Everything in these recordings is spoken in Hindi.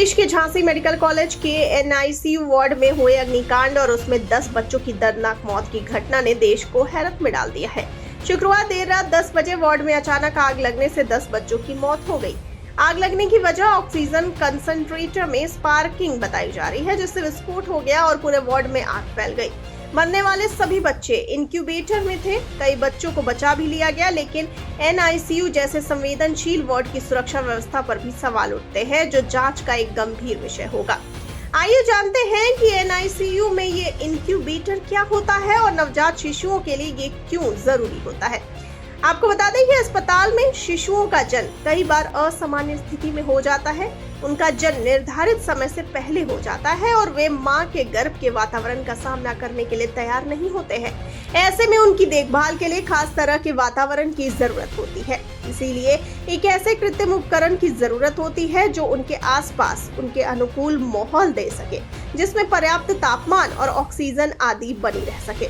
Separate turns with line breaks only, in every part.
देश के झांसी मेडिकल कॉलेज के एनआईसीयू वार्ड में हुए अग्निकांड और उसमें 10 बच्चों की दर्दनाक मौत की घटना ने देश को हैरत में डाल दिया है। शुक्रवार देर रात 10 बजे वार्ड में अचानक आग लगने से 10 बच्चों की मौत हो गई। आग लगने की वजह ऑक्सीजन कंसंट्रेटर में स्पार्किंग बताई जा रही है, जिससे विस्फोट हो गया और पूरे वार्ड में आग फैल गई। मरने वाले सभी बच्चे इंक्यूबेटर में थे। कई बच्चों को बचा भी लिया गया, लेकिन एनआईसीयू जैसे संवेदनशील वार्ड की सुरक्षा व्यवस्था पर भी सवाल उठते हैं, जो जांच का एक गंभीर विषय होगा। आइए जानते हैं कि एनआईसीयू में ये इंक्यूबेटर क्या होता है और नवजात शिशुओं के लिए ये क्यों जरूरी होता है। आपको बता दें कि अस्पताल में शिशुओं का जन्म कई बार असामान्य स्थिति में हो जाता है। उनका जन्म निर्धारित समय से पहले हो जाता है और वे मां के गर्भ के वातावरण का सामना करने के लिए तैयार नहीं होते हैं। ऐसे में उनकी देखभाल के लिए खास तरह के वातावरण की जरूरत होती है। इसीलिए एक ऐसे कृत्रिम उपकरण की जरूरत होती है जो उनके आसपास उनके अनुकूल माहौल दे सके, जिसमें पर्याप्त तापमान और ऑक्सीजन आदि बनी रह सके।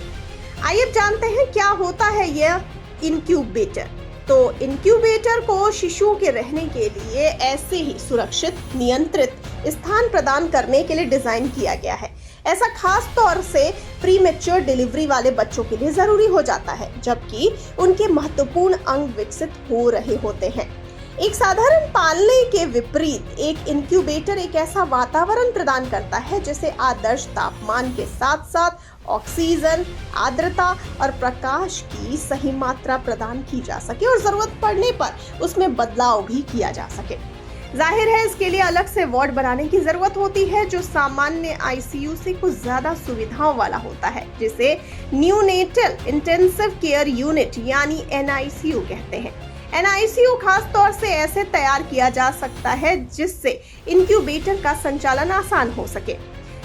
आइए जानते हैं क्या होता है यह इंक्यूबेटर। तो इंक्यूबेटर को शिशुओं के रहने के लिए ऐसे ही सुरक्षित, नियंत्रित स्थान प्रदान करने के लिए डिजाइन किया गया है। ऐसा खास तौर से प्री मैच्योर डिलीवरी वाले बच्चों के लिए जरूरी हो जाता है, जबकि उनके महत्वपूर्ण अंग विकसित हो रहे होते हैं। एक साधारण पालने के विपरीत एक इंक्यूबेटर एक ऐसा वातावरण प्रदान करता है जिसे आदर्श तापमान के साथ साथ ऑक्सीजन, आर्द्रता और प्रकाश की सही मात्रा प्रदान की जा सके और जरूरत पड़ने पर उसमें बदलाव भी किया जा सके। जाहिर है इसके लिए अलग से वार्ड बनाने की जरूरत होती है, जो सामान्य आईसीयू से कुछ ज्यादा सुविधाओं वाला होता है, जिसे न्यूनेटल इंटेंसिव केयर यूनिट यानी एनआईसीयू कहते हैं। एनआईसीयू खास तौर से ऐसे तैयार किया जा सकता है जिससे इंक्यूबेटर का संचालन आसान हो सके।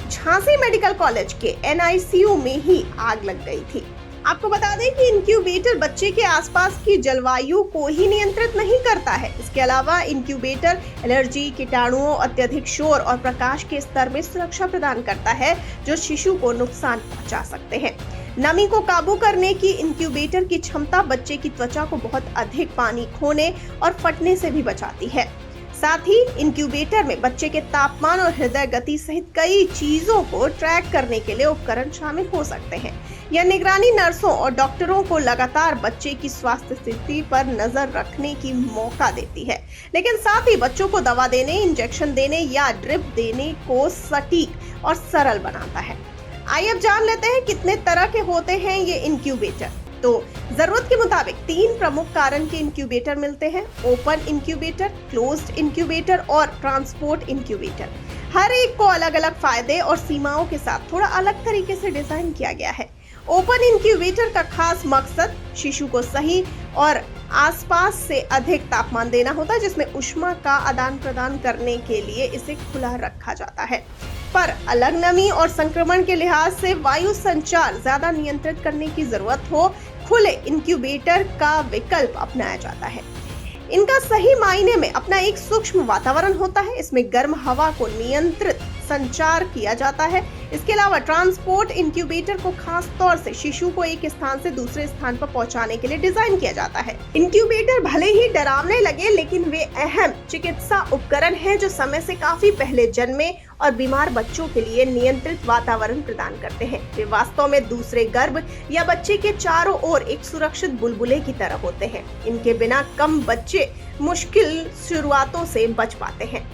झांसी मेडिकल कॉलेज के एनआईसीयू में ही आग लग गई थी। आपको बता दें कि इंक्यूबेटर बच्चे के आसपास की जलवायु को ही नियंत्रित नहीं करता है। इसके अलावा इंक्यूबेटर एलर्जी, कीटाणुओं, अत्यधिक शोर और प्रकाश के स्तर में सुरक्षा प्रदान करता है, जो शिशु को नुकसान पहुंचा सकते हैं। नमी को काबू करने की इंक्यूबेटर की क्षमता बच्चे की त्वचा को बहुत अधिक पानी खोने और फटने से भी बचाती है। साथ ही इंक्यूबेटर में बच्चे के तापमान और हृदय गति सहित कई चीजों को ट्रैक करने के लिए उपकरण शामिल हो सकते हैं। यह निगरानी नर्सों और डॉक्टरों को लगातार बच्चे की स्वास्थ्य स्थिति पर नजर रखने की मौका देती है, लेकिन साथ ही बच्चों को दवा देने, इंजेक्शन देने या ड्रिप देने को सटीक और सरल बनाता है। आइए अब जान लेते हैं कितने तरह के होते हैं ये इंक्यूबेटर। तो जरूरत के मुताबिक 3 प्रमुख कारण के इंक्यूबेटर मिलते हैं: ओपन इंक्यूबेटर, क्लोज्ड इंक्यूबेटर और ट्रांसपोर्ट इंक्यूबेटर। हर एक को अलग अलग फायदे और सीमाओं के साथ थोड़ा अलग तरीके से डिजाइन किया गया है। ओपन इंक्यूबेटर का खास मकसद शिशु को सही और आसपास से अधिक तापमान देना होता है, जिसमें ऊष्मा का आदान प्रदान करने के लिए इसे खुला रखा जाता है। पर अलग नमी और संक्रमण के लिहाज से वायु संचार ज्यादा नियंत्रित करने की जरूरत हो, खुले इंक्यूबेटर का विकल्प अपनाया जाता है। इनका सही मायने में अपना एक सूक्ष्म वातावरण होता है। इसमें गर्म हवा को नियंत्रित संचार किया जाता है। इसके अलावा ट्रांसपोर्ट इंक्यूबेटर को खास तौर से शिशु को एक स्थान से दूसरे स्थान पर पहुंचाने के लिए डिजाइन किया जाता है। इंक्यूबेटर भले ही डरावने लगे, लेकिन वे अहम चिकित्सा उपकरण हैं जो समय से काफी पहले जन्मे और बीमार बच्चों के लिए नियंत्रित वातावरण प्रदान करते हैं। वे वास्तव में दूसरे गर्भ या बच्चे के चारों ओर एक सुरक्षित बुलबुले की तरह होते हैं। इनके बिना कम बच्चे मुश्किल शुरुआतों से बच पाते हैं।